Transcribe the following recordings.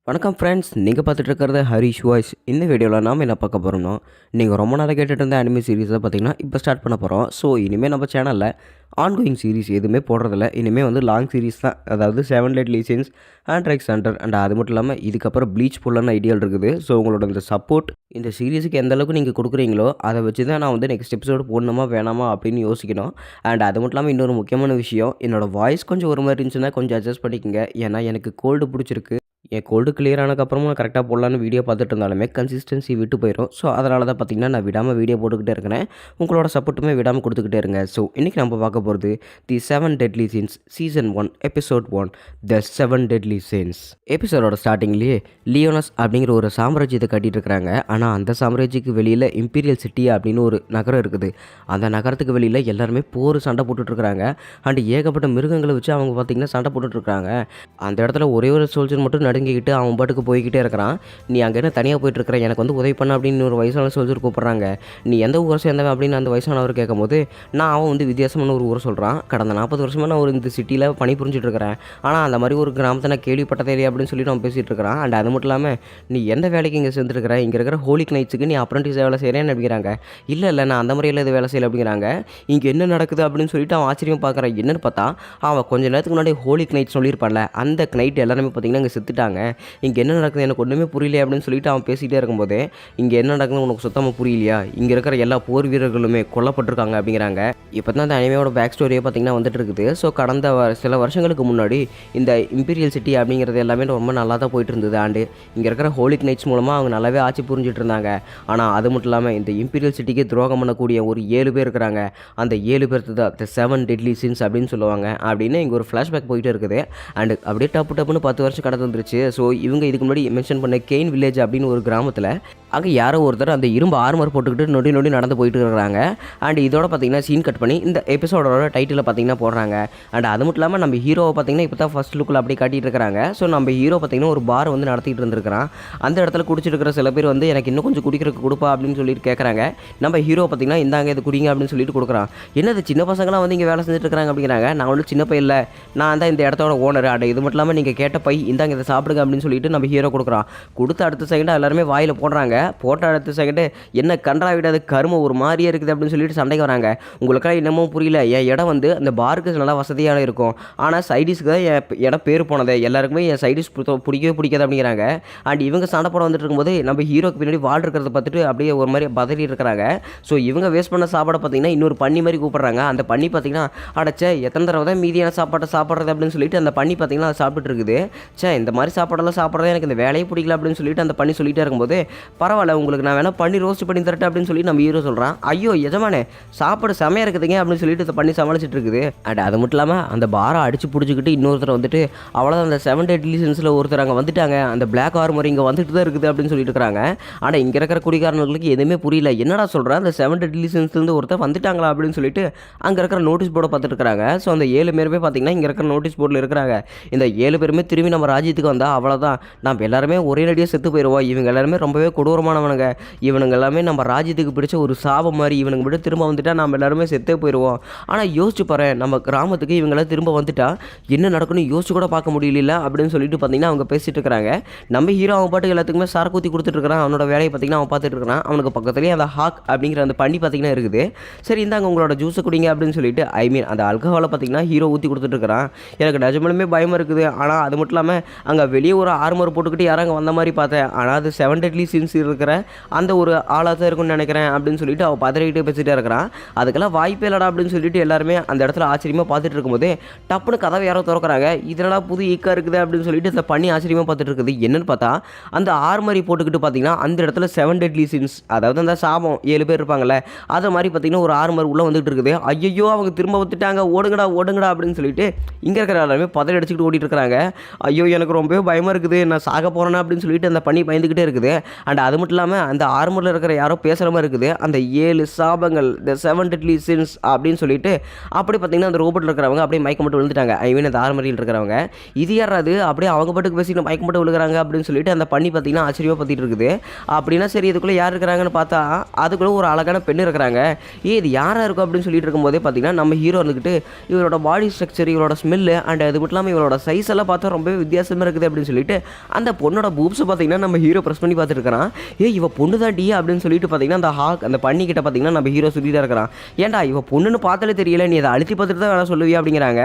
வணக்கம் ஃப்ரெண்ட்ஸ், நீங்கள் பார்த்துட்டு இருக்கிறது ஹரிஷ் வாய்ஸ். இந்த வீடியோவில் நாம் என்ன பார்க்க போகிறோம்னா, நீங்கள் ரொம்ப நாளாக கேட்டுட்டு இருந்த அனிமே சீரிஸை பார்த்தீங்கன்னா இப்போ ஸ்டார்ட் பண்ண போகிறோம். ஸோ இனிமேல் நம்ம சேனலில் ஆன்கோயிங் சீரிஸ் எதுவுமே போடுறதில்ல. இனிமேல் வந்து லாங் சீரிஸ் தான், அதாவது 7 டெட்லி சின்ஸ் அண்ட் ட்ரைக்ஸ் ஹண்டர் அண்ட் அது மட்டும் இல்லாமல் இதுக்கப்புறம் ப்ளீச் போடலான்னு ஐடியா இருக்குது. ஸோ உங்களோட இந்த சப்போர்ட் இந்த சீரிஸுக்கு எந்த அளவுக்கு நீங்கள் கொடுக்குறீங்களோ அதை வச்சு தான் நான் வந்து நெக்ஸ்ட் எபிசோடு போடணுமா வேணாமா அப்படின்னு யோசிக்கணும். அண்ட் அது மட்டும் இல்லாமல் இன்னொரு முக்கியமான விஷயம், என்னோடய வாய்ஸ் கொஞ்சம் ஒரு மாதிரி இருந்துச்சுன்னா கொஞ்சம் அட்ஜஸ்ட் பண்ணிக்கோங்க. ஏன்னா எனக்கு கோல்டு பிடிச்சிருக்கு. என் கோல்டு கிளியர் ஆனதுக்கப்புறமா நான் கரெக்டாக போடலான்னு வீடியோ பார்த்துட்டு இருந்தாலுமே கன்சிஸ்டன்சி விட்டு போயிடும். ஸோ அதனால தான் பார்த்திங்கன்னா நான் விடாமல் வீடியோ போட்டுக்கிட்டே இருக்கிறேன். உங்களோட சப்போர்ட்டுமே விடாமல் கொடுத்துக்கிட்டே இருங்க. ஸோ இன்றைக்கி நம்ம பார்க்க போகிறது தி 7 டெட்லி சீன்ஸ் சீசன் 1 எபிசோட் 1 த 7 டெட்லி சீன்ஸ். எபிசோடோட ஸ்டார்டிங்லேயே லியோனஸ் அப்படிங்கிற ஒரு சாம்ராஜ்யத்தை கட்டிகிட்டு இருக்கிறாங்க. ஆனால் அந்த சாம்ராஜ்யத்துக்கு வெளியில் இம்பீரியல் சிட்டி அப்படின்னு ஒரு நகரம் இருக்குது. அந்த நகரத்துக்கு வெளியில் எல்லாருமே போர் சண்டை போட்டுட்ருக்குறாங்க. அண்ட் ஏகப்பட்ட மிருகங்களை வச்சு அவங்க பார்த்திங்கன்னா சண்டை போட்டுட்ருக்காங்க. அந்த இடத்துல ஒரே ஒரு சோல்ஜர் மட்டும் நடுங்கிக்கிட்டு அவன் பாட்டுக்கு போய்கிட்டே இருக்கிறான். நீ அங்கே என்ன தனியாக போயிட்டுருக்கிற, எனக்கு வந்து உதவி பண்ண அப்படின்னு ஒரு வயசான சோல்ஜர் கூப்பிட்றாங்க. நீ எந்த ஊரை சேர்ந்தவன் அப்படின்னு அந்த வயசானவர் கேட்கும்போது அவன் வந்து வித்தியாசமான ஒரு ஊரை சொல்கிறான். கடந்த 40 வருஷமாக நான் ஒரு இந்த சிட்டியில் பணி புரிஞ்சிட்டு இருக்கிறேன். ஆனால் அந்த மாதிரி ஒரு கிராமத்தை நான் கேள்விப்பட்டதே இல்லையா அப்படின்னு சொல்லிட்டு அவன் பேசிகிட்டு இருக்கிறான். அண்ட் அது மட்டும் இல்லாமல் நீ எந்த வேலைக்கு இங்கே சேர்ந்துருக்கிற, இங்கே இருக்கிற ஹோலிக் நைட்ஸுக்கு நீ அப்ரண்டிஸ் வேலை செய்கிறேன்னு அப்படிங்கிறாங்க. இல்லை நான் அந்த மாதிரியில் இது வேலை செய்யலை அப்படிங்கிறாங்க. இங்கே என்ன நடக்குது அப்படின்னு சொல்லிட்டு அவன் ஆச்சரியம் பார்க்குறான். என்னன்னு பார்த்தா அவன் கொஞ்ச நேரத்துக்கு முன்னாடி ஹோலிக் நைட் சொல்லியிருப்பான்ல, அந்த நைட் எல்லாருமே பார்த்திங்கன்னா இங்கே செத்துட்டாங்க. இங்கே என்ன நடக்குது எனக்கு ஒன்றுமே புரியலையே அப்படின்னு சொல்லிட்டு அவன் பேசிகிட்டே இருக்கும்போதே, இங்கே என்ன நடக்குதுன்னு உனக்கு சுத்தமாக புரியலையா, இங்கே இருக்கிற எல்லா போர் வீரர்களுமே கொல்லப்பட்டிருக்காங்க அப்படிங்கிறாங்க. இப்போ தான் அந்த அனிமையோட பேக் ஸ்டோரியே பார்த்திங்கன்னா வந்துட்டு இருக்குது. ஸோ கடந்த சில வருஷங்களுக்கு முன்னாடி இந்த இம்பீரியல் சிட்டி அப்படிங்கிறது எல்லாமே ரொம்ப நல்லா தான் போயிட்டு இருந்தது. ஆண்டு இங்கே இருக்கிற ஹோலிக் நைட்ஸ் மூலமாக அவங்க நல்லாவே ஆட்சி புரிஞ்சிட்டு இருந்தாங்க. ஆனால் அது மட்டும் இல்லாமல் இந்த இம்பீரியல் சிட்டிக்கு துரோகம் பண்ணக்கூடிய ஒரு 7 பேர் இருக்கிறாங்க. அந்த 7 பேர்த்து தான் த 7 டெட்லி சின்ஸ் அப்படின்னு சொல்லுவாங்க அப்படின்னு இங்கே ஒரு ஃப்ளாஷ்பேக் போயிட்டு இருக்குது. அண்டு அப்படியே டப்புன்னு 10 வருஷம் கடந்து வந்துருச்சு. ஸோ இவங்க இதுக்கு முன்னாடி மென்ஷன் பண்ண கெயின் வில்லேஜ் அப்படின்னு ஒரு கிராமத்தில் அங்கே யாரோ ஒருத்தர் அந்த இரும்பு ஆர்மர் போட்டுக்கிட்டு நொடி நடந்து போயிட்டு இருக்கிறாங்க. அண்ட் இதோட பார்த்தீங்கன்னா சீன் கட் பண்ணி இந்த எபிசோடோட டைட்டில் பார்த்தீங்கன்னா போடுறாங்க. அண்ட் அது மட்டும் இல்லாமல் நம்ம ஹீரோவை பார்த்தீங்கன்னா இப்போ தான் ஃபஸ்ட் லுக்கில் அப்படி காட்டிட்டு இருக்கிறாங்க. ஸோ நம்ம ஹீரோ பார்த்தீங்கன்னா ஒரு பார் வந்து நடத்திட்டு இருந்திருக்கிறான். அந்த இடத்துல குடிச்சிட்டு இருக்கிற சில பேர் வந்து எனக்கு இன்னும் கொஞ்சம் குடிக்கிறதுக்கு கொடுப்பா அப்படின்னு சொல்லிட்டு கேட்குறாங்க. நம்ம ஹீரோ பார்த்தீங்கன்னா இந்தாங்க இது குடிங்க அப்படின்னு சொல்லிட்டு கொடுக்குறான். என்னது சின்ன பசங்களாம் வந்து இங்கே வேலை செஞ்சுட்டு இருக்கிறாங்க அப்படிங்கிறாங்க. நான் ஒன்றும் சின்ன பையன் இல்லை, நான் தான் இந்த இடத்தோட ஓனர். அண்ட் இது மட்டும் இல்லாமல் நீங்கள் கேட்ட பை இந்தாங்க இதை சாப்பிடுங்க அப்படின்னு சொல்லிட்டு நம்ம ஹீரோ கொடுக்குறான். கொடுத்த அடுத்த செகண்டாக எல்லாருமே வாயில் போடுறாங்க. போட்ட அடுத்த செகண்டு என்ன கன்றா விடாது கரும ஒரு மாதிரியே இருக்குது அப்படின்னு சொல்லிட்டு சண்டைக்கு வராங்க. உங்களுக்கெல்லாம் இன்னமும் புரியல, என் இடம் வந்து அந்த பாருக்கு நல்லா வசதியான இருக்கும், ஆனால் சைடிஸ்க்கு தான் என் இடம் பேர் போனது, எல்லாருக்குமே என் சைடிஸ் பிடிக்கவே பிடிக்காது அப்படிங்கிறாங்க. அண்ட் இவங்க சண்டை போட வந்துட்டு இருக்கும்போது நம்ம ஹீரோக்கு பின்னாடி வால் இருக்கிறத பார்த்துட்டு அப்படியே ஒரு மாதிரி பதறி இருக்கிறாங்க. ஸோ இவங்க வேஸ்ட் பண்ண சாப்பாடை பார்த்தீங்கன்னா இன்னொரு பண்ணி மாதிரி கூப்பிட்றாங்க. அந்த பண்ணி பார்த்தீங்கன்னா அடைச்சே எத்தனை தடவை தான் மீதியான சாப்பாட்டை சாப்பிட்றது அப்படின்னு சொல்லிட்டு அந்த பண்ணி பார்த்தீங்கன்னா அதை சாப்பிட்டுட்டு இருக்குது. இந்த மாதிரி சாப்பாடெல்லாம் சாப்பிட்றது எனக்கு இந்த வேலையே பிடிக்கல அப்படின்னு சொல்லிட்டு அந்த பண்ணி சொல்லிட்டே இருக்கும்போது, பரவாயில்ல உங்களுக்கு நான் வேணால் பண்ணி ரோஸ்ட் பண்ணி தரட்டேன் அப்படின்னு சொல்லி நம்ம ஹீரோ சொல்கிறான். ஐயோ எஜமானே சாப்பாடு செமையாக இருக்குதுங்க அப்படின்னு சொல்லிட்டு இதை பண்ணி சமாளிச்சுட்டு இருக்குது. அண்ட் அது மட்டும் இல்லாமல் அந்த பாரை அடிச்சு பிடிச்சிக்கிட்டு இன்னொருத்தர் வந்துட்டு அவ்வளோதான் அந்த 7 டெட்லி சின்ஸில் ஒருத்தர் அங்கே வந்துட்டாங்க, அந்த பிளாக் ஆர்மர் இங்கே வந்துட்டு தான் இருக்குது அப்படின்னு சொல்லிட்டு இருக்கிறாங்க. ஆனால் இங்கே இருக்கிற குடிகாரர்களுக்கு எதுவுமே புரியல. என்னடா சொல்கிறேன், அந்த 7 டெட்லி சின்ஸ்லேருந்து ஒருத்தர் வந்துட்டாங்களா அப்படின்னு சொல்லிட்டு அங்கே இருக்கிற நோட்டீஸ் போர்டை பார்த்துட்டு இருக்கிறாங்க. ஸோ அந்த 7 பேருமே பார்த்தீங்கன்னா இங்கே இருக்கிற நோட்டீஸ் போர்டில் இருக்கிறாங்க. இந்த 7 பேருமே திரும்பி நம்ம ராஜ்யத்துக்கு வந்தால் அவ்வளோதான், நம்ம எல்லாருமே ஒரே நடியாக செத்து போயிடுவோம். இவங்க எல்லாருமே ரொம்பவே கொடூரமானவனுங்க, இவனுங்க எல்லாமே நம்ம ராஜ்யத்துக்கு பிடிச்ச ஒரு சாபம் மாதிரி, இவனுங்க மட்டும் திரும்ப வந்துட்டா நம்ம எல்லாருமே செத்தே போயிடுவோம். ஆனால் யோசிச்சு பாரு, நம்ம கிராமத்துக்கு இவங்களாம் திரும்ப வந்துட்டா என்ன நடக்குன்னு யோசிச்சு கூட பார்க்க முடியல அப்படின்னு சொல்லிட்டு பார்த்தீங்கன்னா அவங்க பேசிட்டு இருக்கிறாங்க. நம்ம ஹீரோ அவன் பாட்டுக்கு எல்லாத்துக்குமே சாரக்கூத்தி கொடுத்துட்டு இருக்கிறான். அவனோட வேலையை பார்த்தீங்கன்னா அவன் பார்த்துட்டு இருக்கிறான். அவனுக்கு பக்கத்துலேயே அந்த ஹாக் அப்படிங்கிற அந்த பண்ணி பார்த்தீங்கன்னா இருக்குது. சரி இந்தாங்க உங்களோட ஜூஸை குடிங்க அப்படின்னு சொல்லிட்டு அந்த ஆல்கஹாலை பார்த்தீங்கன்னா ஹீரோ ஊற்றி கொடுத்துட்டு இருக்கிறான். எனக்கு நிஜமாலுமே பயமாக இருக்குது. ஆனால் அது மட்டும் இல்லாமல் அங்கே வெளியே ஒரு ஆர்மர் போட்டுக்கிட்டு யாராங்க வந்த மாதிரி பார்த்தேன். ஆனால் அது 7 டெட்லி சின்ஸ் இருக்கிற அந்த ஒரு ஆளாக தான் இருக்கும்னு நினைக்கிறேன் அப்படின்னு சொல்லிட்டு அவள் பதறிக்கிட்டே பேசிகிட்டே இருக்கிறான். அதுக்கெல்லாம் வாய்ப்பே இல்லடா அப்படின்னு சொல்லிட்டு எல்லாருமே அந்த இடத்துல ஆச்சரியமாக பார்த்துட்டு இருக்கும்போது டப்புன்னு கதவை யாரோ திறக்கிறாங்க. இதெல்லாம் புது ஈக்கா இருக்குது அப்படின்னு சொல்லிட்டு இதை பண்ணி ஆச்சரியமாக பார்த்துட்டு இருக்குது. என்னன்னு பார்த்தா அந்த ஆர்மரி போட்டுக்கிட்டு பார்த்தீங்கன்னா அந்த இடத்துல 7 டெட்லி சின்ஸ், அதாவது அந்த சாபம் 7 பேர் இருப்பாங்கல்ல, அதை மாதிரி பார்த்தீங்கன்னா ஒரு ஆர்மர் உள்ளே வந்துட்டு இருக்குது. ஐயோ அவங்க திரும்ப வந்துட்டாங்க, ஓடுங்கடா அப்படின்னு சொல்லிட்டு இங்கே இருக்கிற எல்லாருமே பதறி அடிச்சுக்கிட்டு ஓடிட்டு இருக்கிறாங்க. ஐயோ எனக்கு ரொம்பவே பயமாக இருக்குது, நான் சாக போகிறேன்னா அப்படின்னு சொல்லிட்டு அந்த பண்ணி பயந்துக்கிட்டே இருக்குது. அண்ட் அது மட்டும் இல்லாமல் அந்த ஆர்மரில் இருக்கிற யாரோ பேசுகிற மாதிரி இருக்குது. அந்த 7 சாபங்கள் த 7 டெட்லி சின்ஸ் அப்படின்னு சொல்லிட்டு அப்படி பார்த்தீங்கன்னா அந்த ரோபோட்டில் இருக்கிறவங்க அப்படியே மயக்கம் மட்டும் விழுந்துட்டாங்க. ஐ மீன் அந்த ஆர்மரியில் இருக்கிறவங்க இது யாராது அப்படியே அவங்க பாட்டுக்கு பேசிட்டு மயக்கம் மட்டும் விழுகிறாங்க அப்படின்னு சொல்லிட்டு அந்த பண்ணி பார்த்தீங்கன்னா ஆச்சரியமாக பார்த்துட்டு இருக்குது. அப்படின்னா சரி இதுக்குள்ளே யார் இருக்கிறாங்கன்னு பார்த்தா அதுக்குள்ளே ஒரு அழகான பெண் இருக்கிறாங்க. இது யாராக இருக்கும் அப்படின்னு சொல்லிட்டு இருக்கும்போதே பார்த்தீங்கன்னா நம்ம ஹீரோ இருந்துக்கிட்டு இவரோட பாடி ஸ்ட்ரக்சர், இவரோட ஸ்மெல்லு அண்ட் அது மட்டும் இல்லாமல் இவரோட சைஸ் எல்லாம் பார்த்தா ரொம்பவே வித்தியாசமாக இருக்குது அப்படின்னு சொல்லிட்டு அந்த பொண்ணோட பூப்ஸை பார்த்தீங்கன்னா நம்ம ஹீரோ ப்ரெஸ் பண்ணி பார்த்துட்டு இருக்கிறான். இவ பொண்ணு தான் டி அப்படின்னு சொல்லிட்டு பார்த்தீங்கன்னா அந்த அந்த பண்ணிக்கிட்ட பார்த்தீங்கன்னா நம்ம ஹீரோ சொல்லிட்டு இருக்கிறான். ஏன்டா இவ பொண்ணுன்னு பார்த்தாலே தெரியல, நீ அதை அழுத்தி பார்த்துட்டு தான் வேணா சொல்லுவியா அப்படிங்கிறாங்க.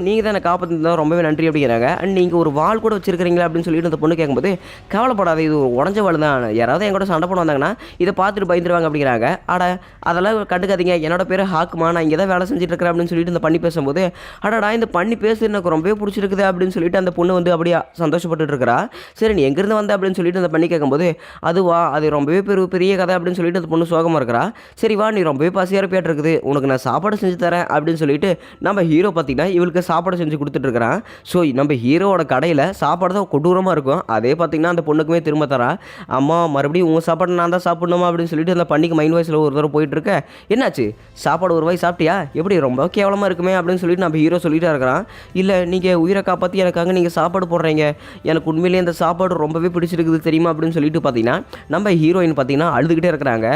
நீங்கள் தான் என்னை காப்பாற்றிருந்தா ரொம்பவே நன்றி அப்படிங்கிறாங்க. அண்ட் நீங்கள் ஒரு வால் கூட வச்சிருக்கிறீங்களா அப்படின்னு சொல்லிட்டு அந்த பொண்ணு கேட்கும்போது, கவலைப்படாத இது உடஞ்ச வாள் தான், யாராவது என் கூட சண்டை போட வந்தாங்கன்னா இதை பார்த்துட்டு பயந்துருவாங்க அப்படிங்கிறாங்க. அதெல்லாம் கண்டுக்காதீங்க, என்னோட பேர் ஹாக்குமா, நான் இங்கே தான் வேலை செஞ்சுட்டு இருக்கிறேன் அப்படின்னு சொல்லிட்டு இந்த பண்ணி பேசும்போது, அடடா இந்த பண்ணி பேசு எனக்கு ரொம்பவே பிடிச்சிருக்குது அப்படின்னு சொல்லிட்டு அந்த பொண்ணு வந்து அப்படியே சந்தோஷப்பட்டு இருக்கிறா. சரி நீ எங்கேருந்து வந்த அப்படின்னு சொல்லிட்டு அந்த பண்ணி கேட்கும்போது, அதுவா அது ரொம்பவே பெரிய கதை அப்படின்னு சொல்லிட்டு அந்த பொண்ணு சோகமாக இருக்கிறா. சரி வா நீ ரொம்பவே பசியாக பேட்டு இருக்குது, உனக்கு நான் சாப்பாடு செஞ்சு தரேன் அப்படின்னு சொல்லிட்டு நம்ம ஹீரோ பார்த்தீங்கன்னா இவளுக்கு சாப்பாடு செஞ்சு கொடுத்துட்டு இருக்கிறான். ஸோ நம்ம ஹீரோவோட கடையில் சாப்பாடு தான் கொடூரமாக இருக்கும். அதே பார்த்தீங்கன்னா அந்த பொண்ணுக்குமே திரும்ப தரா. அம்மா மறுபடியும் உங்கள் சாப்பாடு நான் தான் சாப்பிடணுமா அப்படின்னு சொல்லிட்டு அந்த பண்ணிக்கு மைண்ட் வாய்ஸில் ஒரு தடவை போயிட்டு இருக்க. என்னாச்சு சாப்பாடு ஒரு வாய் சாப்பிட்டியா, எப்படி ரொம்ப கேவலமாக இருக்குமே அப்படின்னு சொல்லிட்டு நம்ம ஹீரோ சொல்லிட்டு இருக்கிறான். இல்லை நீங்கள் உயிரை காப்பாற்றி எனக்காக நீங்கள் சாப்பாடு போடுறீங்க, எனக்கு உண்மையிலேயே இந்த சாப்பாடு ரொம்பவே பிடிச்சிருக்குது தெரியுமா அப்படின்னு சொல்லிட்டு பார்த்தீங்கன்னா நம்ம ஹீரோயின் பார்த்தீங்கன்னா அழுதுகிட்டே இருக்கிறாங்க.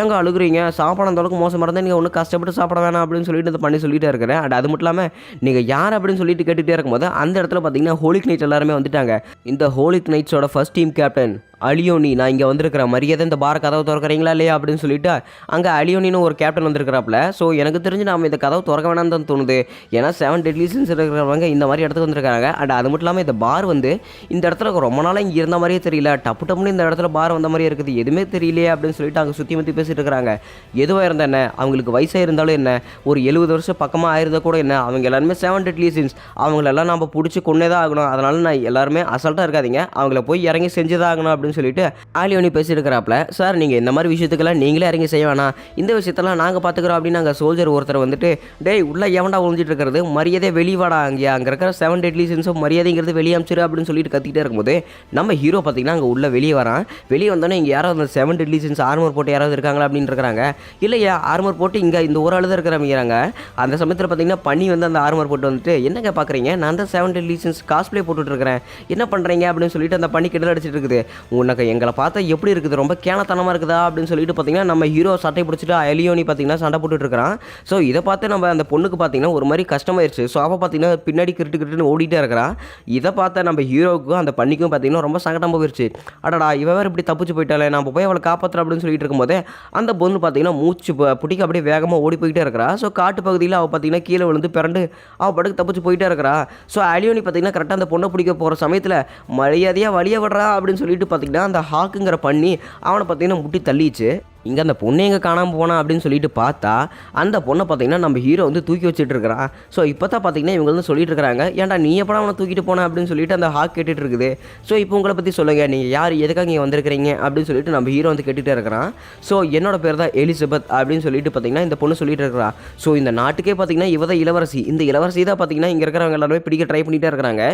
ஏங்க அழுகுறீங்க, சாப்பாடு அந்த அளவுக்கு மோசமாக இருந்தால் நீங்கள் ஒன்றும் கஷ்டப்பட்டு சாப்பிட வேணாம் அப்படின்னு சொல்லிட்டு இந்த பண்ணி சொல்லிட்டே இருக்கிறேன். அண்ட் அது மட்டும் இல்லாமல் நீங்கள் யார் அப்படின்னு சொல்லிட்டு கேட்டுகிட்டே இருக்கும்போது அந்த இடத்துல பார்த்தீங்கன்னா ஹோலிக் நைட்ஸ் எல்லாருமே வந்துட்டாங்க. இந்த ஹோலிக் நைட்ஸோட ஃபர்ஸ்ட் டீம் கேப்டன் அலியோனி, நான் இங்கே வந்திருக்கிற மரியாதை இந்த பார கதவை திறக்கிறீங்களா இல்லையா அப்படின்னு சொல்லிட்டு அங்கே அலியோனின்னு ஒரு கேப்டன் வந்திருக்கிறாப்புல. ஸோ எனக்கு தெரிஞ்சு நம்ம இந்த கதவை திறக்க வேணாம்னு தான் தோணுது. ஏன்னா 7 டெட்லி சின்ஸ் இருக்கிறவங்க இந்த மாதிரி இடத்துக்கு வந்திருக்காங்க. அண்ட் அது மட்டும் இல்லாமல் இந்த பார் வந்து இந்த இடத்துல ரொம்ப நாளாக இங்கே இருந்த மாதிரியே தெரியல, டப்புன்னு இந்த இடத்துல பார் வந்த மாதிரியே இருக்குது, எதுவுமே தெரியலையே அப்படின்னு சொல்லிட்டு அங்கே சுற்றி முற்றி பேசிட்டு இருக்கிறாங்க. எதுவாக இருந்தால் என்ன, அவங்களுக்கு வயசாக இருந்தாலும் என்ன, ஒரு 70 வருஷம் பக்கமாக ஆயிருந்தா கூட என்ன, அவங்க எல்லாருமே 7 டெட்லி சின்ஸ், அவங்களெல்லாம் நம்ம பிடிச்சி கொண்டே தான் ஆகணும். அதனால நான் எல்லாருமே அசால்ட்டாக இருக்காதீங்க, அவங்கள போய் இறங்கி செஞ்சு தான் ஆகணும் அப்படின்னு சொல்லிட்டு ஆலியோனி பேசியிருக்கிறாப்புல. சார் நீங்கள் இந்த மாதிரி விஷயத்துக்கெல்லாம் நீங்களே இறங்கி செய்ய வேணாம், இந்த விஷயத்தெல்லாம் நாங்கள் பார்த்துக்குறோம் அப்படின்னு அங்கே சோல்ஜர் ஒருத்தர் வந்துட்டு, டேய் உள்ள எவன்டா ஒழிஞ்சிட்டு இருக்கிறது, மரியாதை வெளிவாடா, அங்கே இருக்கிற 7 டெட்லி சின்ஸும் மரியாதைங்கிறது வெளியே அமிச்சிரு அப்படின்னு சொல்லிட்டு கத்திக்கிட்டே இருக்கும்போது நம்ம ஹீரோ பார்த்தீங்கன்னா அங்கே உள்ள வெளியே வரான். வெளியே வந்தோன்னே இங்கே யாராவது அந்த 7 டெட்லி சின்ஸ் ஆர்மர் போட்டு யாராவது இருக்காங்களா அப்படின்னு இருக்கிறாங்க. இல்லையா ஆர்மர் போட்டு இங்கே இந்த ஒரு ஆள் தான் இருக்கிறாங்க. அந்த சமயத்தில் பார்த்தீங்கன்னா பண்ணி வந்து அந்த ஆர்மர் போட்டு வந்துட்டு, என்னங்க பார்க்குறீங்க, நான் தான் 7 டெட்லி சின்ஸ் காஸ்ப்ளே போட்டுட்டு இருக்கிறேன், என்ன பண்ணுறீங்க அப்படின்னு சொல்லிட்டு அந்த பண்ணி கிட்ட அடிச்சிட்டு இருக்குது. உனக்கு எங்களை பார்த்தா எப்படி இருக்குது, ரொம்ப கேனத்தனமாக இருக்குதா அப்படின்னு சொல்லிட்டு பார்த்தீங்கன்னா நம்ம ஹீரோ சட்டை பிடிச்சிட்டு அலியோனி பார்த்தீங்கன்னா சண்டை போட்டுட்டு இருக்கிறான். ஸோ இதை பார்த்து நம்ம அந்த பொண்ணுக்கு பார்த்தீங்கன்னா ஒரு மாதிரி கஷ்டமாயிருச்சு. ஸோ அவள் பார்த்தீங்கன்னா பின்னாடி கிரிட்டுன்னு ஓடிட்டே இருக்கிறான். இதை பார்த்த நம்ம ஹீரோவுக்கும் அந்த பண்ணிக்கும் பார்த்தீங்கன்னா ரொம்ப சங்கடம் போயிருச்சு. அடடா இவ வேறு இப்படி தப்பிச்சு போயிட்டாலே, நம்ம போய் அவளை காப்பாற்றுற அப்படின்னு சொல்லிட்டு இருக்கும்போது அந்த பொண்ணு பார்த்தீங்கன்னா மூச்சு பிடிக்க அப்படியே வேகமாக ஓடி போயிட்டே இருக்கிறா. ஸோ காட்டு பகுதியில் அவள் பார்த்தீங்கன்னா கீழே விழுந்து பிறண்டு அவள் படுக்கு தப்பிச்சு போயிட்டே இருக்கிறா. ஸோ அலியோனி பார்த்தீங்கன்னா கரெக்டாக அந்த பொண்ணை பிடிக்க போகிற சமயத்தில் மரியாதையாக வழிய விடுறா அப்படின்னு சொல்லிட்டு பார்த்தீங்கன்னா அந்த ஹாக்குங்கிற பண்ணி அவனை பார்த்தீங்கன்னா முட்டி தள்ளிச்சு. இங்கே அந்த பொண்ணு எங்கே காணாமல் போனா அப்படின்னு சொல்லிட்டு பார்த்தா அந்த பொண்ணை பார்த்தீங்கன்னா நம்ம ஹீரோ வந்து தூக்கி வச்சுட்டு இருக்கிறான். ஸோ இப்போ தான் பார்த்தீங்கன்னா இவங்க வந்து சொல்லிட்டு இருக்கிறாங்க, ஏன்டா நீ எப்படா அவனை தூக்கிட்டு போன அப்படின்னு சொல்லிட்டு அந்த ஹாக் கேட்டுட்டு இருக்குது. ஸோ இப்போ உங்களை பற்றி சொல்லுங்கள், நீங்கள் யார், எதுக்காக இங்கே வந்திருக்கிறீங்க அப்படின்னு சொல்லிட்டு நம்ம ஹீரோ வந்து கேட்டுகிட்டே இருக்கிறான். ஸோ என்னோட பேர் தான் எலிசபெத் அப்படின்னு சொல்லிட்டு பார்த்தீங்கன்னா இந்த பொண்ணு சொல்லிட்டு இருக்கிறா. ஸோ இந்த நாட்டுக்கே பார்த்தீங்கன்னா இவ தான் இளவரசி, இந்த இளவரசி தான் பார்த்தீங்கன்னா இங்கே இருக்கிறவங்க எல்லாருமே பிடிக்க ட்ரை பண்ணிகிட்டே இருக்கிறாங்க.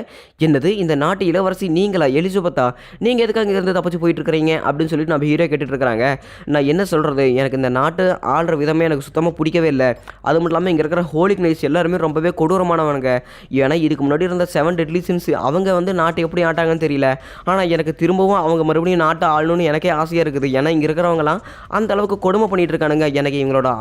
என்னது இந்த நாட்டு இளவரசி நீங்களா, எலிசபெத்தா, நீங்கள் எதுக்காக இங்கே இருந்து தப்பிச்சு போயிட்டு இருக்கிறீங்க அப்படின்னு சொல்லிட்டு நம்ம ஹீரோ கேட்டுட்டு இருக்கிறாங்க. நான் என்ன சொல்கிறது, எனக்கு இந்த நாட்டு ஆள்ற விதமே எனக்கு சுத்தமாக பிடிக்கவே இல்லை. அது மட்டும் இல்லாமல் இங்கே இருக்கிற ஹோலிக் நைட்ஸ் எல்லாருமே ரொம்பவே கொடூரமானவனுங்க. ஏன்னா இதுக்கு முன்னாடி இருந்த 7 டெட்லி சின்ஸ் அவங்க வந்து நாட்டை எப்படி ஆட்டாங்கன்னு தெரியல. ஆனால் எனக்கு திரும்பவும் அவங்க மறுபடியும் நாட்டை ஆளணும்னு எனக்கே ஆசையாக இருக்குது. ஏன்னா இங்கே இருக்கிறவங்களாம் அந்த அளவுக்கு கொடுமை பண்ணிகிட்டு இருக்கானுங்க. எனக்கு இவங்களோட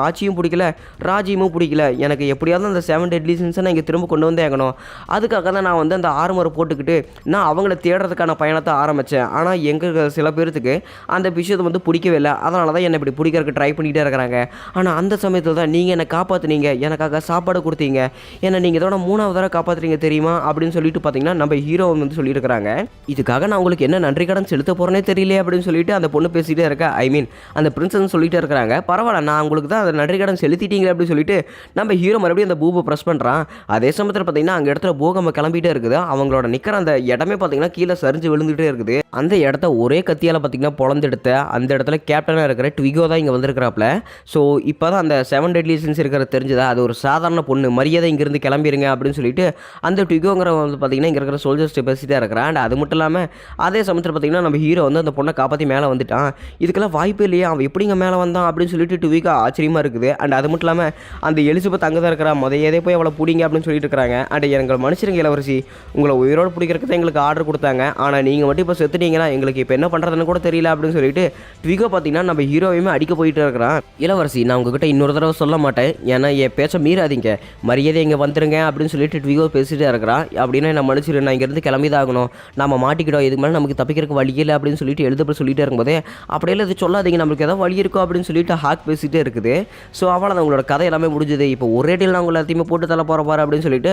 ஆட்சியும் பிடிக்கல, ராஜ்யமும் பிடிக்கல. எனக்கு எப்படியாவது அந்த 7 டெட்லி சின்ஸை நான் இங்கே திரும்ப கொண்டு வந்தே ஆகணும். அதுக்காக தான் நான் வந்து அந்த ஆர்மரை போட்டுக்கிட்டு நான் அவங்கள தேடுறதுக்கான பயணத்தை ஆரம்பித்தேன். ஆனால் எங்கள் சில பேர்த்துக்கு அந்த விஷயத்தை வந்து பிடிக்கவே இல்லை. அதனால தான் என்னை இப்படி பிடிக்கிறதுக்கு ட்ரை பண்ணிகிட்டே இருக்கிறாங்க. ஆனால் அந்த சமயத்தில் தான் நீங்கள் என்னை காப்பாற்றுனீங்க, எனக்காக சாப்பாடு கொடுத்தீங்க, என்னை நீங்கள் இதோட 3வது தடவை காப்பாற்றுறீங்க தெரியுமா அப்படின்னு சொல்லிட்டு பார்த்தீங்கன்னா நம்ம ஹீரோ வந்து சொல்லியிருக்கிறாங்க. இதுக்காக நான் உங்களுக்கு என்ன நன்றி கடன் செலுத்த போகிறேனே தெரியல அப்படின்னு சொல்லிட்டு அந்த பொண்ணு பேசிகிட்டே இருக்கா. ஐ மீன் அந்த பிரின்சஸ் சொல்லிகிட்டே இருக்கிறாங்க. பரவாயில்ல, நான் உங்களுக்கு தான் அந்த நன்றி கடன் செலுத்திட்டீங்க அப்படின்னு சொல்லிட்டு நம்ம ஹீரோ மறுபடியும் அந்த பூபை ப்ரெஸ் பண்ணுறான். அதே சமயத்தில் பார்த்தீங்கன்னா அங்கே இடத்துல பூகம்பம் கிளம்பிட்டே இருக்குது. அவங்களோட நிற்கிற அந்த இடமே பார்த்தீங்கன்னா கீழே சரிஞ்சு விழுந்துகிட்டே இருக்குது. அந்த இடத்த ஒரே கத்தியால் பார்த்தீங்கன்னா பொழந்தெடுத்த அந்த இடத்துல கேப்டனாக இருக்கிற ட்விகோ தான் இங்கே வந்திருக்கிறாப்புல. ஸோ இப்போ தான் அந்த 7 டெட்லி சின்ஸ் இருக்கிறது தெரிஞ்சதா, அது ஒரு சாதாரண பொண்ணு, மரியாதை இங்கேருந்து கிளம்பிடுங்க அப்படின்னு சொல்லிட்டு அந்த ட்விகோங்கிற வந்து பார்த்தீங்கன்னா இங்கே இருக்கிற சோல்ஜர்ஸ் பேசிட்டே இருக்கிறான். அண்ட் அது மட்டும் இல்லாமல் அதே சமயத்தில் பார்த்தீங்கன்னா நம்ம ஹீரோ வந்து அந்த பொண்ணை காப்பாற்றி மேலே வந்துட்டான். இதுக்கெல்லாம் வாய்ப்பு இல்லையா, அவன் எப்படிங்க மேலே வந்தான் அப்படின்னு சொல்லிட்டு ட்விகோ ஆச்சரியமாக இருக்குது. அண்ட் அது மட்டும் இல்லாமல் அந்த எலிசபெத் அங்கே தான் இருக்கிறா, எதே போய் அவளை பிடிங்க அப்படின்னு சொல்லிட்டு இருக்கிறாங்க. அண்ட் எங்கள் மனுஷருங்க இளவரசி, உங்களை உயிரோடு பிடிக்கிறதுக்கு தான் எங்களுக்கு ஆர்டர் கொடுத்தாங்க, ஆனால் நீங்கள் மட்டும் இப்போ செத்துட்டீங்கன்னா எங்களுக்கு இப்போ என்ன பண்ணுறதுன்னு கூட தெரியல அப்படின்னு சொல்லிட்டு ட்விகோ பார்த்தீங்கன்னா பார்த்தீங்கன்னா நம்ம ஹீரோவையுமே அடிக்க போயிட்டு இருக்கிறான். இளவரசி, நான் உங்ககிட்ட இன்னொரு தடவை சொல்ல மாட்டேன், ஏன்னா என் பேச்சை மீறாதீங்க, மரியாதை இங்கே வந்துருங்க அப்படின்னு சொல்லிட்டு ட்விகோ பேசிகிட்டே இருக்கிறான். அப்படின்னா என்ன மன்னிச்சிரு, நான் இங்கேருந்து கிளம்பி தான் ஆகணும், நம்ம மாட்டிக்கிட்டோம், இதுக்கு மேலே நமக்கு தப்பிக்கிறதுக்கு வழி இல்லை அப்படின்னு சொல்லிட்டு எழுதப்பட சொல்லிட்டே இருக்கும்போதே அப்படியெல்லாம் இது சொல்லாதீங்க, நம்மளுக்கு ஏதாவது வழி இருக்கும் அப்படின்னு சொல்லிட்டு ஹாக் பேசிகிட்டே இருக்குது. ஸோ அவளை உங்களோட கதை எல்லாமே முடிஞ்சுது, இப்போ ஒரே டீல் நான் உங்களை எல்லாத்தையுமே போட்டு தள்ள போகிற பாரு அப்படின்னு சொல்லிட்டு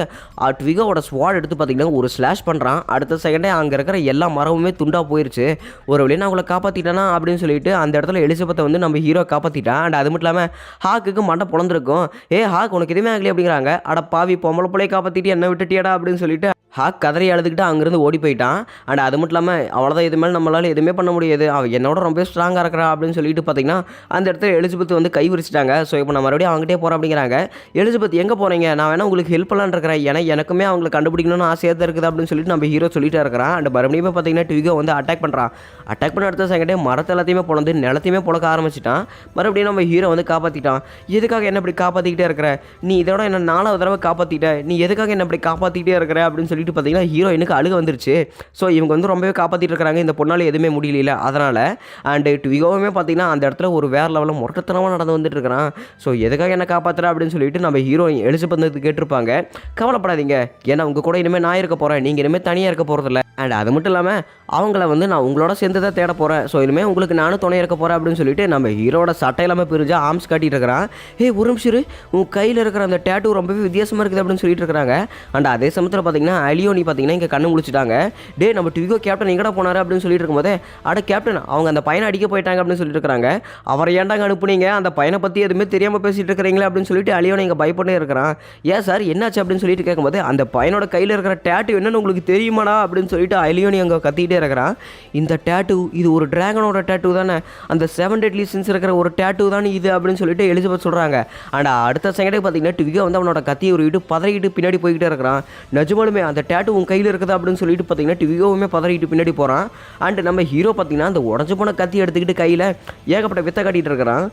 ட்விகோவோட ஸ்வாட் எடுத்து பார்த்தீங்கன்னா ஒரு ஸ்லாஷ் பண்ணுறான். அடுத்த செகண்டே அங்கே இருக்கிற எல்லா மரமுமே துண்டாக போயிடுச்சு. ஒரு வழியாக நான் உங்களை காப்பாற்றிட்டேனா அப்படின்னு சொல்லிட்டு அந்த இடத்துல எலிசபெத்தை வந்து நம்ம ஹீரோ காப்பாற்றிட்டான். அண்ட் அது மட்டும் இல்லாமல் ஹாக்குக்கு மண்டை பொழந்திருக்கும். ஹாக் உனக்கு எதுவுமே ஆகலையே அப்படிங்கிறாங்க. அட பாவி, பொம்பளை பிள்ளையை காப்பாற்றிட்டு என்ன விட்டுட்டியாடா அப்படின்னு சொல்லிட்டு ஹாக் கதறி அழுதுகிட்டு அங்கேருந்து ஓடி போயிட்டான். அண்ட் அது மட்டும் இல்லாமல் அவ்வளோதான், இது மேலே நம்மளால் எதுவுமே பண்ண முடியாது, அவன் என்னோட ரொம்ப ஸ்ட்ராங்காக இருக்கிறா அப்படின்னு சொல்லிட்டு பார்த்தீங்கன்னா அந்த இடத்துல எலிசபெத் வந்து கை விரிச்சிட்டாங்க. ஸோ இப்போ நான் மறுபடியும் அவங்ககிட்டே போகிறேன் அப்படிங்கிறாங்க. எலிசபெத் எங்கே போகிறீங்க, நான் வேணா உங்களுக்கு ஹெல்ப் பண்ணலான்னு இருக்கிறேன், ஏன்னா எனக்குமே அவங்களை கண்டுபிடிக்கணும்னு ஆசையாக தான் இருக்குது அப்படின்னு சொல்லிட்டு நம்ம ஹீரோ சொல்லிட்டு இருக்கிறான். அண்ட் மறுபடியும் பார்த்தீங்கன்னா ட்விகோ வந்து அட்டாக் பண்ணுறான். அட்டாக் பண்ண அடுத்த செகண்டே மரத்தை எல்லாத்தையுமே பொழந்து நிலத்தையுமே பொழக்க ஆரம்பிச்சிட்டான். மறுபடியும் நம்ம ஹீரோ வந்து காப்பாற்றிட்டான். எதுக்காக என்ன இப்படி காப்பாற்றிக்கிட்டே இருக்கிற, நீ இதோட என்ன 4வது தடவை காப்பாற்றிட்ட, நீ எதுக்காக என்ன இப்படி காப்பாற்றிக்கிட்டே இருக்கிற அப்படின்னு சொல்லிட்டு பார்த்தீங்கன்னா ஹீரோ எனக்கு அழுக வந்துருச்சு. ஸோ இவங்க வந்து ரொம்பவே காப்பாற்றிட்டு இருக்கிறாங்க, இந்த பொண்ணால் எதுவுமே முடியல அதனால். அண்டு ட்விகோவுமே பார்த்தீங்கன்னா அந்த இடத்துல ஒரு வேறு லெவலில் முரட்டத்தனமாக நடந்து வந்துட்டு இருக்கிறான். ஸோ எதுக்காக என்ன காப்பாற்றுற அப்படின்னு சொல்லிட்டு நம்ம ஹீரோ எலிசபெத் கேட்டிருப்பாங்க. கவலைப்படாதீங்க, ஏன்னா உங்கள் கூட இனிமேல் நான் இருக்க போகிறேன், நீங்கள் இனிமேல் தனியாக இருக்க போகிறதில்ல. அண்ட் அது மட்டும் இல்லாமல் அவங்கள வந்து நான் உங்களோட சேர்ந்து தான் தேட போகிறேன், ஸோ இனிமேல் உங்களுக்கு நானும் துணை இருக்க போகிறேன் அப்படின்னு சொல்லிட்டு நம்ம ஹீரோட சட்டை எல்லாமே பிரிஞ்சா ஆர்ம்ஸ் காட்டிட்டு இருக்கிறான். ஒரு நிமிஷம், உன் கையில் இருக்கிற அந்த டேட்டூ ரொம்பவே வித்தியாசமாக இருக்குது அப்படின்னு சொல்லிட்டு இருக்கிறாங்க. அண்ட் அதே சமயத்தில் பார்த்தீங்கன்னா அலியோனி பார்த்தீங்கன்னா இங்கே கண்ணு முழிச்சிட்டாங்க. நம்ம ட்விகோ கேப்டன் எங்கடா போனார் அப்படின்னு சொல்லிட்டு இருக்கும்போதே கேப்டன் அவங்க அந்த பையனை அடிக்க போயிட்டாங்க அப்படின்னு சொல்லிட்டு இருக்கிறாங்க. அவரை ஏன்டாங்க அனுப்புனீங்க, அந்த பையனை பற்றி எதுவுமே தெரியாமல் பேசிட்டு இருக்கிறீங்களா அப்படின்னு சொல்லிட்டு அலியோனி இங்கே பயப்பட்டே இருக்கிறான். ஏன் சார் என்னாச்சு அப்படின்னு சொல்லிட்டு கேட்கும்போது அந்த பையனோட கையில் இருக்கிற டேட்டூ என்னன்னு உங்களுக்கு தெரியுமாடா அப்படின்னு சொல்லிட்டு அலியோனி அங்கே கத்திக்கிட்டே இருக்கிறான். இந்த டேட்டூ இது ஒரு டிராகனோட டேட்டூ தானே, அந்த 7 deadly sins இருக்கிற ஒரு டேட்டூ தானே இது அப்படின்னு சொல்லிட்டு எலிசபெத் சொல்கிறாங்க. அண்ட் அடுத்த செகண்டே பார்த்தீங்கன்னா ட்விகோ வந்து அவனோட கத்தியை உருவிட்டு பதறிட்டு பின்னாடி போய்கிட்டே இருக்கிறான். நிஜமாலுமே அந்த டேட்டூ உன் கையில் இருக்குதா அப்படின்னு சொல்லிட்டு பார்த்தீங்கன்னா ட்விகோவுமே பதறிட்டு பின்னாடி போகிறான். அண்ட் நம்ம ஹீரோ பார்த்தீங்கன்னா அந்த உடஞ்ச போன கத்தி எடுத்துக்கிட்டு கையில் ஏகப்பட்ட வித்தை காட்டிகிட்டு இருக்கிறான்.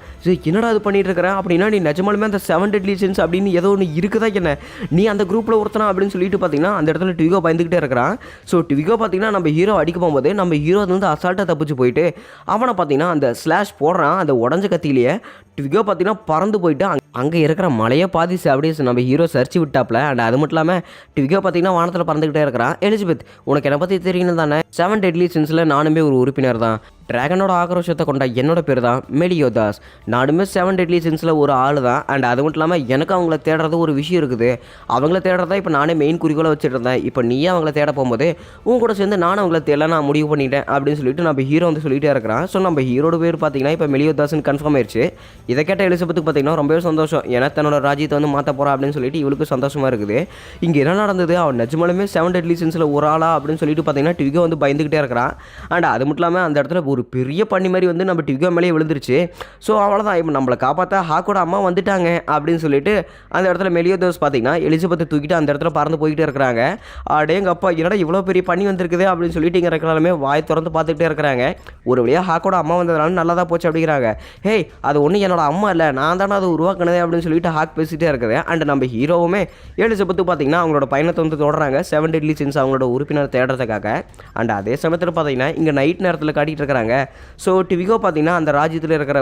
என்னடா அது பண்ணிட்டு இருக்கிறேன் அப்படின்னா, நீ நிஜமாலுமே அந்த 7 deadly sins அப்படின்னு ஏதோ ஒன்று இருக்குதா என்ன, நீ அந்த குரூப்பில் ஒருத்தனா அப்படின்னு சொல்லிட்டு பார்த்தீங்கன்னா அந்த இடத்துல ட்விகோ பயந்துக்கிட்டே இருக்கிறான். ஸோ ட்விகோ பார்த்தீங்கன்னா நம்ம ஹீரோ அடிக்க போகும்போது நம்ம ஹீரோ வந்து அசால்ட்டாக தப்பிச்சு போயிட்டு அவனை பார்த்தீங்கன்னா அந்த ஸ்லாஷ் போடுறான். அந்த உடஞ்ச கத்தியிலேயே ட்விகோ பார்த்தீங்கன்னா பறந்து போயிட்டு அங்கே இருக்கிற மலையை பாதிச்சு அப்படியே நம்ம ஹீரோ சரிச்சு விட்டாப்ல. அண்ட் அது மட்டும் இல்லாமல் ட்விகோ பார்த்தீங்கன்னா வானத்தில் பறந்துக்கிட்டே இருக்கிறான். எலிசபெத், உனக்கு என்னை பற்றி தெரியும் தானே, 7 deadly sinsல நானுமே ஒரு உறுப்பினர் தான், ட்ராகனோட ஆக்ரோஷத்தை கொண்ட என்னோட பேர் தான் மெலியோதாஸ், நானுமே 7 deadly sinsல ஒரு ஆள் தான். அண்ட் அது மட்டும் இல்லாமல் எனக்கு அவங்கள தேடுறது ஒரு விஷயம் இருக்குது, அவங்கள தேடுறதா இப்போ நானே மெயின் குறிக்கோளை வச்சுட்டு இருந்தேன். இப்போ நீயே அவங்கள தேட போகும்போது உன் கூட சேர்ந்து நானும் அவங்கள தேடல நான் முடிவு பண்ணிட்டேன் அப்படின்னு சொல்லிட்டு நம்ம ஹீரோ வந்து சொல்லிட்டே இருக்கிறான். ஸோ நம்ம ஹீரோட பேர் பார்த்தீங்கன்னா இப்போ மெலியோதாஸ்ன்னு கன்ஃபார்ம் ஆயிடுச்சு. இதை கேட்ட எலிசபெத்துக்கு பார்த்தீங்கன்னா ரொம்பவே சந்தோஷம், ஏன்னா தன்னோட ராஜ்யத்தை வந்து மாற்ற போகிறா அப்படின்னு சொல்லிட்டு இவளுக்கு சந்தோஷமாக இருக்குது. இங்கே என்ன நடந்தது, அவன் நிஜமாலுமே 7 deadly sinsல ஒரு ஆளா அப்படின்னு சொல்லிட்டு பார்த்தீங்கன்னா ட்விகோ வந்து பயந்துக்கிட்டே இருக்கிறான். அண்ட் அது மட்டும் இல்லாமல் அந்த இடத்துல ஒரு பெரிய பண்ணி மாதிரி வந்து நம்ம ட்விகோ மேலேயே விழுந்துருச்சு. ஸோ அவ்வளோதான், இப்போ நம்மளை காப்பாற்ற ஹாக்கோட அம்மா வந்துட்டாங்க அப்படின்னு சொல்லிட்டு அந்த இடத்துல மெலியோதாஸ் பார்த்தீங்கன்னா எலிசபெத்தை தூக்கிட்டு அந்த இடத்துல பறந்து போய்கிட்டே இருக்கிறாங்க. எங்கள் அப்பா என்னடா இவ்வளோ பெரிய பண்ணி வந்திருக்குது அப்படின்னு சொல்லிட்டு இங்கே இருக்கிறாலுமே வாய் திறந்து பார்த்துக்கிட்டே இருக்கிறாங்க. ஒரு வழியாக ஹாக்கோட அம்மா வந்ததுனால நல்லா தான் போச்சு அப்படிங்கிறாங்க. அது ஒன்றும் என்னோட அம்மா இல்லை, நான் தானே அதை உருவாக்குனதே அப்படின்னு சொல்லிட்டு ஹாக் பேசிகிட்டே இருக்குது. அண்ட் நம்ம ஹீரோவுமே எலிசபெத்து பார்த்தீங்கன்னா அவங்களோட பயணத்தை வந்து தொடர்றாங்க 7 deadly sins அவங்களோட உறுப்பினர் தேடுறதுக்காக. அண்ட் அதே சமயத்தில் பார்த்தீங்கன்னா இங்கே நைட் நேரத்தில் காட்டிகிட்டு இருக்கிறாங்க. ஸோ ட்விகோ பார்த்தீங்கன்னா அந்த ராஜ்யத்தில் இருக்கிற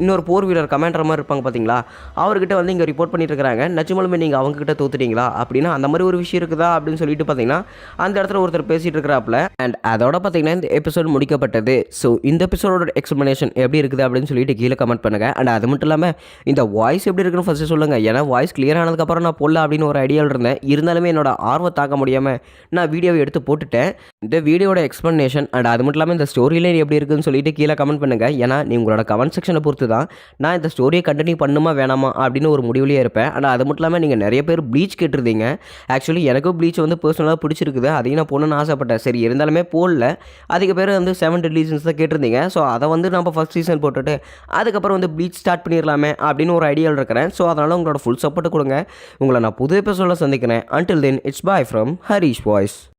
இன்னொரு போர் வீரர் கமாண்டர் மாதிரி இருப்பாங்க பார்த்தீங்களா, அவர்கிட்ட வந்து இங்கே ரிப்போர்ட் பண்ணிட்டு இருக்கிறாங்க. நிஜமாலுமே நீங்கள் அவங்ககிட்ட தோத்துட்டீங்களா அப்படின்னா அந்த மாதிரி ஒரு விஷயம் இருக்குதா அப்படின்னு சொல்லிட்டு பார்த்தீங்கன்னா அந்த இடத்துல ஒருத்தர் பேசிகிட்டு இருக்கிறாப்புல. அண்ட் அதோட பார்த்தீங்கன்னா இந்த எபிசோட் முடிக்கப்பட்டது. ஸோ இந்த எபிசோடோட எக்ஸ்ப்ளனேஷன் எப்படி இருக்குது அப்படின்னு சொல்லிட்டு கீழே கமெண்ட் பண்ணுங்கள். அண்ட் அது மட்டும் இல்லாமல் இந்த வாய்ஸ் எப்படி இருக்குன்னு ஃபஸ்ட்டு சொல்லுங்கள், ஏன்னா வாய்ஸ் கிளியர் ஆனதுக்கப்புறம் நான் போடல அப்படின்னு ஒரு ஐடியாவில் இருந்தேன். இருந்தாலுமே என்னோட ஆர்வம் தாக்க முடியாமல் நான் வீடியோவை எடுத்து போட்டுட்டேன். இந்த வீடியோட எக்ஸ்ப்ளனேஷன் அண்ட் அது மட்டும் இல்லாமல் இந்த ஸ்டோரி லைன் எப்படி இருக்குன்னு சொல்லிட்டு கீழே கமெண்ட் பண்ணுங்கள். ஏன்னா நீ உங்களோட கமெண்ட் செக்ஷனை பொறுத்து தான் நான் இந்த ஸ்டோரியை கண்டினியூ பண்ணுமா வேணாமா அப்படின்னு ஒரு முடிவுலேயே இருப்பேன். ஆனால் அது மட்டும் இல்லாமல் நீங்கள் நிறைய பேர் ப்ளீச் கேட்டிருந்தீங்க. ஆக்சுவலி எனக்கும் ப்ளீச் வந்து பர்சனலாக பிடிச்சிருக்குது, அதையும் நான் போடணும்னு ஆசைப்பட்டேன். சரி இருந்தாலுமே போடல, அதிக பேர் வந்து 7 deadly sins தான் கேட்டிருந்தீங்க. ஸோ அதை வந்து நம்ம ஃபஸ்ட் சீசன் போட்டுட்டு அதுக்கப்புறம் வந்து ப்ளீச் ஸ்டார்ட் பண்ணிடலாமே அப்படின்னு ஒரு ஐடியாவில் இருக்கிறேன். ஸோ அதனால் உங்களோட ஃபுல் சப்போர்ட் கொடுங்க. உங்களை நான் புது எபிசோடில் சந்திக்கிறேன். Until then, it's bye from Harish Voice.